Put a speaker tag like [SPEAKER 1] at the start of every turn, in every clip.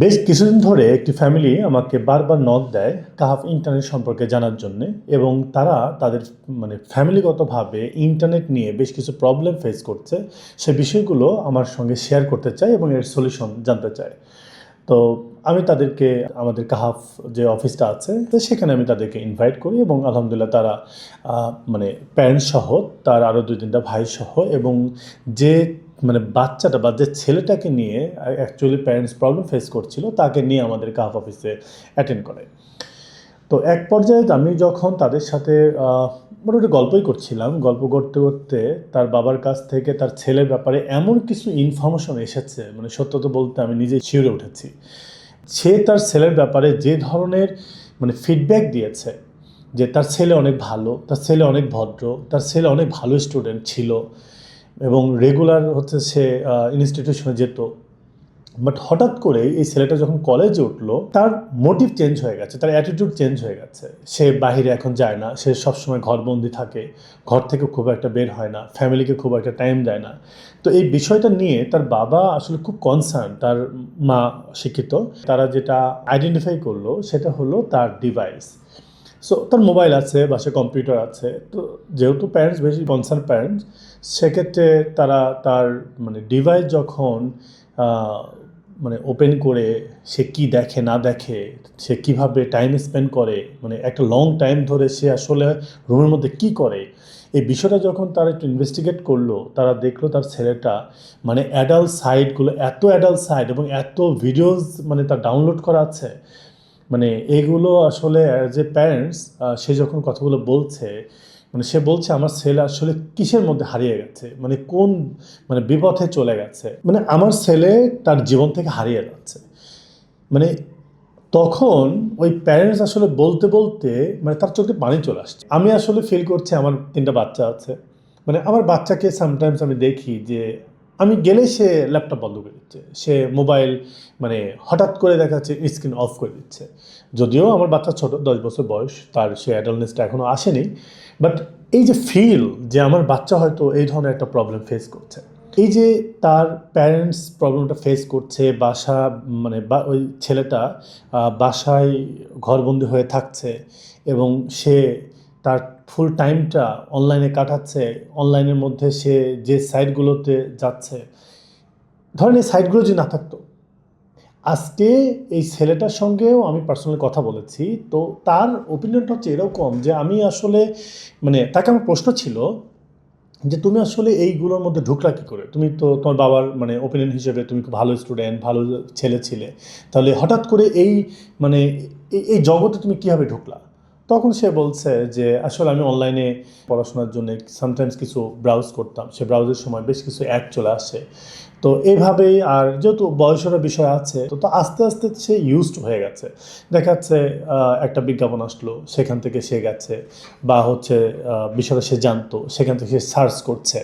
[SPEAKER 1] বেশ কিছুদিন ধরে একটি ফ্যামিলি আমাকে বারবার নক দেয় কাহাফ ইন্টারনেট সম্পর্কে জানার জন্যে এবং তারা তাদের ফ্যামিলিগতভাবে ইন্টারনেট নিয়ে বেশ কিছু প্রবলেম ফেস করছে। সে বিষয়গুলো আমার সঙ্গে শেয়ার করতে চায় এবং এর সলিউশন জানতে চায়। তো আমি তাদেরকে আমাদের কাহাফ যে অফিসটা আছে তো সেখানে আমি তাদেরকে ইনভাইট করি এবং আলহামদুলিল্লাহ তারা প্যারেন্টস সহ তার আরও ২-৩টা ভাই সহ এবং যে বাচ্চাটা বা যে ছেলেটাকে নিয়ে অ্যাকচুয়ালি প্যারেন্টস প্রবলেম ফেস করছিল তাকে নিয়ে আমাদের কাহাফ অফিসে অ্যাটেন্ড করে। তো এক পর্যায়ে আমি যখন তাদের সাথে মোটামুটি গল্পই করছিলাম, গল্প করতে করতে তার বাবার কাছ থেকে তার ছেলের ব্যাপারে এমন কিছু ইনফরমেশন এসেছে, সত্যতা বলতে আমি নিজেই শিউরে উঠেছি। সে তার ছেলের ব্যাপারে যে ধরনের ফিডব্যাক দিয়েছে যে তার ছেলে অনেক ভালো, তার ছেলে অনেক ভদ্র, তার ছেলে অনেক ভালো স্টুডেন্ট ছিল এবং রেগুলার হচ্ছে সে ইনস্টিটিউশনে যেত। বাট হঠাৎ করে এই ছেলেটা যখন কলেজে উঠলো তার মোটিভ চেঞ্জ হয়ে গেছে, তার অ্যাটিটিউড চেঞ্জ হয়ে গেছে। সে বাহিরে এখন যায় না, সে সবসময় ঘরবন্দি থাকে, ঘর থেকে খুব একটা বের হয় না, ফ্যামিলিকে খুব একটা টাইম দেয় না। তো এই বিষয়টা নিয়ে তার বাবা আসলে খুব কনসার্ন। তার মা শিক্ষিত, তারা যেটা আইডেন্টিফাই করলো সেটা হলো তার ডিভাইস। সো তার মোবাইল আছে, বাসায় কম্পিউটার আছে। তো যেহেতু প্যারেন্টস বেশি কনসার্ন প্যারেন্টস, সেক্ষেত্রে তারা তার ডিভাইস যখন ওপেন করে সে কি দেখে না দেখে, সে কিভাবে টাইম স্পেন্ড করে, একটা লং টাইম ধরে সে আসলে রুমের মধ্যে কি করে, এই বিষয়টা যখন তারা একটু ইনভেস্টিগেট করলো, তারা দেখলো তার ছেলেটা অ্যাডাল্ট সাইটগুলো, এত অ্যাডাল্ট সাইট এবং এত ভিডিওস তার ডাউনলোড করা আছে। এগুলো আসলে অ্যাজ এ প্যারেন্টস সে যখন কথাগুলো বলছে, সে বলছে আমার ছেলে আসলে কিসের মধ্যে হারিয়ে গেছে, কোন বিপথে চলে গেছে, আমার ছেলে তার জীবন থেকে হারিয়ে যাচ্ছে। মানে তখন ওই প্যারেন্টস আসলে বলতে বলতে তার চোখে পানি চলে আসছে। আমি আসলে ফিল করছি, আমার 3টা বাচ্চা আছে। আমার বাচ্চাকে সামটাইমস আমি দেখি যে আমি গেলে সে ল্যাপটপ বন্ধ করে দিচ্ছে, সে মোবাইল হঠাৎ করে দেখাচ্ছে স্ক্রিন অফ করে দিচ্ছে। যদিও আমার বাচ্চা ছোট, 10 বছর বয়স, তার সে অ্যাডাল্টনেসটা এখনও আসেনি। বাট এই যে ফিল যে আমার বাচ্চা হয়তো এই ধরনের একটা প্রবলেম ফেস করছে, এই যে তার প্যারেন্টস প্রবলেমটা ফেস করছে, বাসা বা ওই ছেলেটা বাসায় ঘরবন্দি হয়ে থাকছে এবং সে তার ফুল টাইমটা অনলাইনে কাটাচ্ছে। অনলাইনের মধ্যে সে যে সাইটগুলোতে যাচ্ছে, ধরেন এই সাইটগুলো যদি না থাকতো, আজকে এই ছেলেটার সঙ্গেও আমি পার্সোনালি কথা বলেছি। তো তার ওপিনিয়নটা হচ্ছে এরকম যে আমি আসলে তাকে আমার প্রশ্ন ছিল যে তুমি আসলে এইগুলোর মধ্যে ঢুকলা কী করে? তুমি তো তোমার বাবার ওপিনিয়ন হিসেবে তুমি খুব ভালো স্টুডেন্ট, ভালো ছেলে ছিলে, তাহলে হঠাৎ করে এই মানে এই জগতে তুমি কীভাবে ঢুকলা? তখন সে বলছে যে আসলে আমি অনলাইনে পড়াশোনার জন্য সামটাইমস কিছু ব্রাউজ করতাম, সে ব্রাউজের সময় বেশ কিছু অ্যাড চলে আসে। তো এইভাবেই, আর যেহেতু বয়সেরও বিষয় আছে, তো আস্তে আস্তে সে ইউজড হয়ে গেছে। দেখা যাচ্ছে একটা বিজ্ঞাপন আসলো, সেখান থেকে সে গেছে, বা হচ্ছে বিষয়টা সে জানতো, সেখান থেকে সে সার্চ করছে।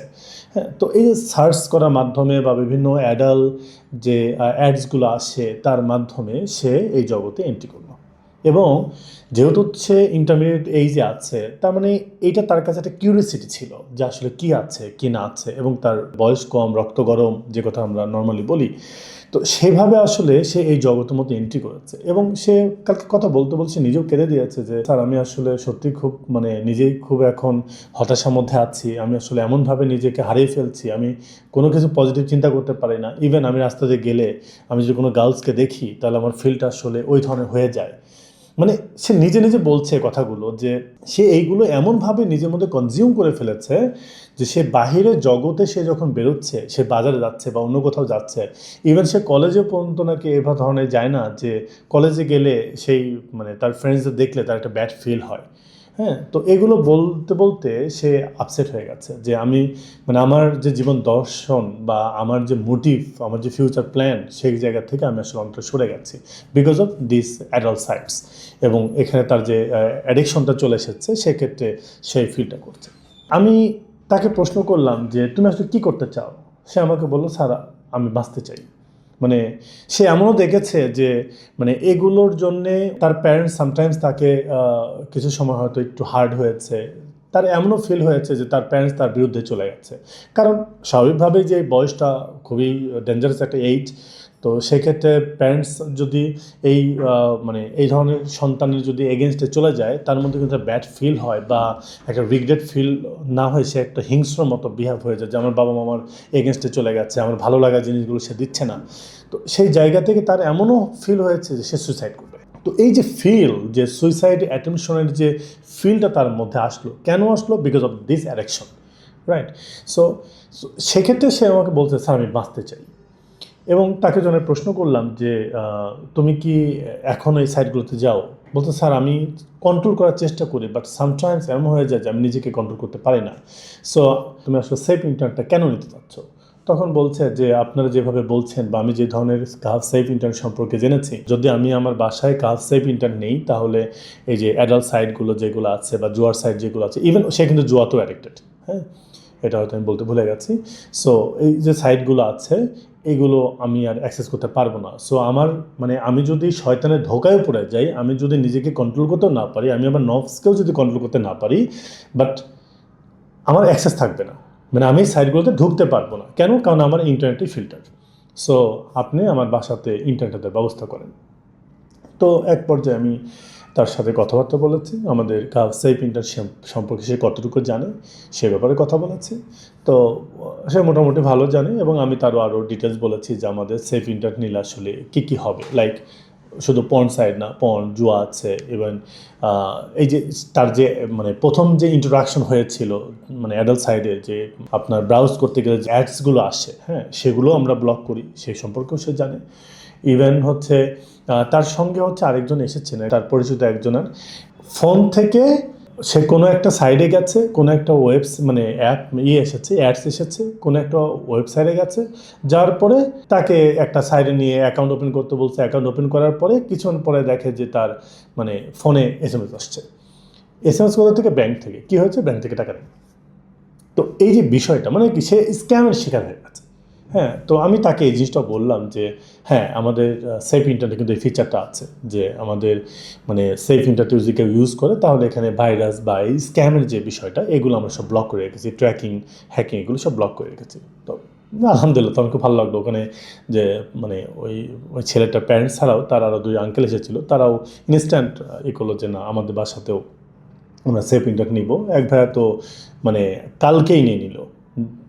[SPEAKER 1] হ্যাঁ, তো এই যে সার্চ করার মাধ্যমে বা বিভিন্ন যে অ্যাডসগুলো আসে তার মাধ্যমে সে এই জগতে এন্ট্রি করলো। এবং যেহেতু সে ইন্টারমিডিয়েট এইজে আছে, তার এইটা তার কাছে একটা কিউরিয়াসিটি ছিল যে আসলে কি আছে কি না আছে, এবং তার বয়স কম, রক্ত গরম, যে কথা আমরা নর্মালি বলি। তো সেভাবে আসলে সে এই জগতের মধ্যে এন্ট্রি করেছে এবং সে কালকে কথা বলতে বলছে নিজেও কেঁদে দিয়েছে যে স্যার আমি আসলে সত্যি খুব নিজেই খুব এখন হতাশার মধ্যে আছি। আমি আসলে এমনভাবে নিজেকে হারিয়ে ফেলছি, আমি কোনো কিছু পজিটিভ চিন্তা করতে পারি না। ইভেন আমি রাস্তা দিয়ে গেলে আমি যদি কোনো গার্লসকে দেখি তাহলে আমার ফিলটা আসলে ওই ধরনের হয়ে যায়। সে নিজে নিজে বলছে কথাগুলো যে সে এইগুলো এমনভাবে নিজের মধ্যে কনজিউম করে ফেলেছে যে সে বাহিরের জগতে সে যখন বেরোচ্ছে, সে বাজারে যাচ্ছে বা অন্য কোথাও যাচ্ছে, ইভেন সে কলেজে পর্যন্ত নাকি এভাবে ধরনের যায় না যে কলেজে গেলে সেই তার ফ্রেন্ডসদের দেখলে তার একটা ব্যাড ফিল হয়। হ্যাঁ, তো এগুলো বলতে বলতে সে আপসেট হয়ে গেছে যে আমি আমার যে জীবন দর্শন বা আমার যে মোটিভ, আমার যে ফিউচার প্ল্যান, সেই জায়গা থেকে আমি আসলে অনেকটা সরে গেছি because of this adult sites. এবং এখানে তার যে অ্যাডিকশনটা চলে এসেছে, সেক্ষেত্রে সেই ফিলটা করছে। আমি তাকে প্রশ্ন করলাম যে তুমি আসলে কী করতে চাও? সে আমাকে বললো স্যার আমি বাঁচতে চাই। সে এমনও দেখেছে যে এগুলোর জন্যে তার প্যারেন্টস সামটাইমস তাকে কিছু সময় হয়তো একটু হার্ড হয়েছে। তার এমনও ফিল হয়েছে যে তার প্যারেন্টস তার বিরুদ্ধে চলে গেছে। কারণ স্বাভাবিকভাবেই যে বয়সটা খুবই ডেঞ্জারাস একটা এইজ, তো সেক্ষেত্রে প্যারেন্টস যদি এই মানে এই ধরনের সন্তানের যদি এগেনস্টে চলে যায়, তার মধ্যে কিন্তু ব্যাড ফিল হয় বা একটা রিগ্রেট ফিল না হয়, সে একটা হিংস্র মতো বিহেভ হয়ে যায় যে আমার বাবা মামার এগেনস্টে চলে গেছে, আমার ভালো লাগা জিনিসগুলো সে দিচ্ছে না। তো সেই জায়গা থেকে তার এমনও ফিল হয়েছে যে সে সুইসাইড করবে। তো এই যে ফিল, যে সুইসাইড অ্যাটেম্পশনের যে ফিলটা তার মধ্যে আসলো, কেন আসলো? Because of this addiction, right? So সেক্ষেত্রে সে আমাকে বলছে, স্যার আমি বাঁচতে চাই। এবং তাকে যখন প্রশ্ন করলাম যে তুমি কি এখন এই সাইটগুলোতে যাও? বলতে, স্যার আমি কন্ট্রোল করার চেষ্টা করি, বাট সামটাইমস এমন হয়ে যায় যে আমি নিজেকে কন্ট্রোল করতে পারি না। সো তুমি আসলে সেফ ইন্টারনেটটা কেন নিতে চাচ্ছ? তখন বলছে যে আপনারা যেভাবে বলছেন বা আমি যে ধরনের কাহাফ সেফ ইন্টারনেট সম্পর্কে জেনেছি, যদি আমি আমার বাসায় কাহাফ সেফ ইন্টারনেট নেই, তাহলে এই যে অ্যাডাল্ট সাইটগুলো যেগুলো আছে বা জুয়ার সাইট যেগুলো আছে, ইভেন সে কিন্তু জুয়াতেও অ্যাডিক্টেড, হ্যাঁ, এটা হয়তো আমি বলতে ভুলে গেছি। সো এই যে সাইটগুলো আছে এগুলো আমি আর অ্যাক্সেস করতে পারবো না। সো আমার মানে আমি যদি শয়তানের ধোকায় পড়ে যাই, আমি যদি নিজেকে কন্ট্রোল করতেও না পারি, আমি আমার নফসকেও যদি কন্ট্রোল করতে না পারি, বাট আমার অ্যাক্সেস থাকবে না, মানে আমি সাইটগুলোতে ঢুকতে পারবো না। কেন? কারণ আমার ইন্টারনেটই ফিল্টার। সো আপনি আমার বাসাতে ইন্টারনেটের ব্যবস্থা করেন। তো এক পর্যায়ে আমি তার সাথে কথাবার্তা বলেছি, আমাদের সেফ ইন্টারনেট সম্পর্কে সে কতটুকু জানে সে ব্যাপারে কথা বলেছি। তো সে মোটামুটি ভালো জানে, এবং আমি তারও ডিটেলস বলেছি যে আমাদের সেফ ইন্টারনেট নিলে আসলে কী হবে, লাইক শুধু পর্ন সাইড না, পর্ন, জুয়া আছে, ইভেন এই যে তার যে মানে প্রথম যে ইন্টারাকশন হয়েছিল মানে অ্যাডাল্ট সাইডে যে আপনার ব্রাউজ করতে গেলে যে অ্যাডসগুলো আসে, হ্যাঁ, সেগুলো আমরা ব্লক করি, সেই সম্পর্কেও সে জানে। ইভেন হচ্ছে তার সঙ্গে হচ্ছে আরেকজন এসেছেন, তার পরিচিত একজনের ফোন থেকে সে কোনো একটা সাইডে গেছে, কোনো একটা মানে অ্যাপ এসেছে, অ্যাডস এসেছে, কোনো একটা ওয়েবসাইটে গেছে, যার পরে তাকে একটা সাইডে নিয়ে অ্যাকাউন্ট ওপেন করতে বলছে। অ্যাকাউন্ট ওপেন করার পরে কিছুক্ষণ পরে দেখে যে তার মানে ফোনে SMS আসছে। SMS কোথা থেকে? ব্যাংক থেকে। কী হয়েছে? ব্যাংক থেকে টাকা নেই। তো এই যে বিষয়টা, মানে কি, সে স্ক্যামের শিকার হয়ে গেছে। হ্যাঁ, তো আমি তাকে এই জিনিসটা বললাম যে হ্যাঁ, আমাদের সেফ ইন্টারনেটে কিন্তু এই ফিচারটা আছে যে আমাদের মানে সেফ ইন্টারনেট যদি কেউ ইউজ করে, তাহলে এখানে ভাইরাস বা এই স্ক্যামের যে বিষয়টা, এগুলো আমরা সব ব্লক করে রেখেছি, ট্র্যাকিং, হ্যাকিং, এগুলো সব ব্লক করে রেখেছি। তো আলহামদুলিল্লাহ, তো আমার খুব ভালো লাগলো ওখানে যে মানে ওই ছেলেটার প্যারেন্টস ছাড়াও তার আরও 2 আঙ্কেল এসেছিলো, তারাও ইনস্ট্যান্ট করলো যে না, আমাদের বাসাতেও আমরা সেফ ইন্টারনেট নিব। এক ভাইয়া তো মানে কালকেই নিয়ে নিল।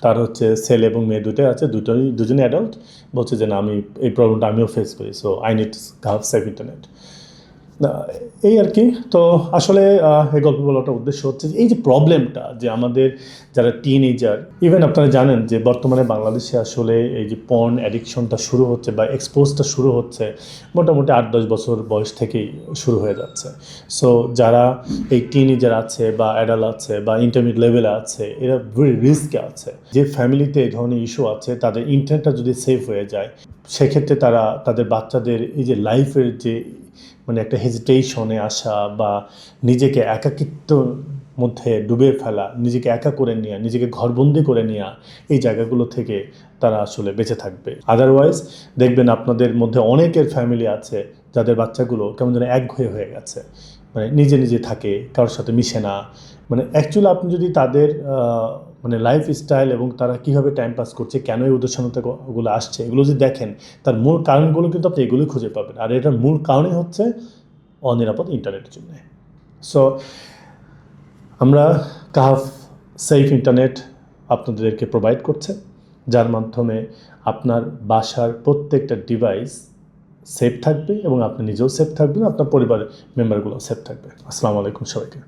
[SPEAKER 1] তার হচ্ছে ছেলে এবং মেয়ে দুটোই আছে, দুজনে অ্যাডাল্ট। বলছে যে না, আমি এই প্রবলেমটা আমিও ফেস করি, so I need have safe internet. এই আর কি। তো আসলে এই গল্প বলাটার উদ্দেশ্য হচ্ছে যে এই যে প্রবলেমটা, যে আমাদের যারা টিনেজার, ইভেন আপনারা জানেন যে বর্তমানে বাংলাদেশে আসলে এই যে পর্ন অ্যাডিকশনটা শুরু হচ্ছে বা এক্সপোজটা শুরু হচ্ছে মোটামুটি 8-10 বছর বয়স থেকেই শুরু হয়ে যাচ্ছে। সো যারা এই টিনেজার আছে বা অ্যাডাল্ট আছে বা ইন্টারমিডিয়েট লেভেলে আছে, এরা ভেরি রিস্কে আছে। যে ফ্যামিলিতে এই ধরনের ইস্যু আছে, তাদের ইন্টারনেটটা যদি সেফ হয়ে যায়, সেক্ষেত্রে তারা তাদের বাচ্চাদের এই যে লাইফের যে মানে একটা হেজিটেশনে আসা বা নিজেকে একাকিত্বর মধ্যে ডুবে ফেলা, নিজেকে একা করে নেওয়া, নিজেকে ঘরবন্দি করে নেওয়া, এই জায়গাগুলো থেকে তারা আসলে বেঁচে থাকবে। আদারওয়াইজ দেখবেন আপনাদের মধ্যে অনেকের ফ্যামিলি আছে যাদের বাচ্চাগুলো কেমন যেন একঘেয়ে হয়ে গেছে, মানে নিজে নিজে থাকে, কারোর সাথে মিশে না। মানে অ্যাকচুয়ালি আপনি যদি তাদের মানে লাইফ স্টাইল এবং তারা কীভাবে টাইম পাস করছে, কেন এই উদ্দেশ্যগুলো আসছে, এগুলো যদি দেখেন, তার মূল কারণগুলো কিন্তু আপনি এগুলোই খুঁজে পাবেন। আর এটার মূল কারণই হচ্ছে অনিরাপদ ইন্টারনেটের জন্য। সো আমরা কাহাফ সেফ ইন্টারনেট আপনাদেরকে প্রোভাইড করছে, যার মাধ্যমে আপনার বাসার প্রত্যেকটা ডিভাইস সেফ থাকবে এবং আপনি নিজেও সেফ থাকবেন, আপনার পরিবারের মেম্বারগুলো সেফ থাকবে। আসসালামু আলাইকুম সবাইকে।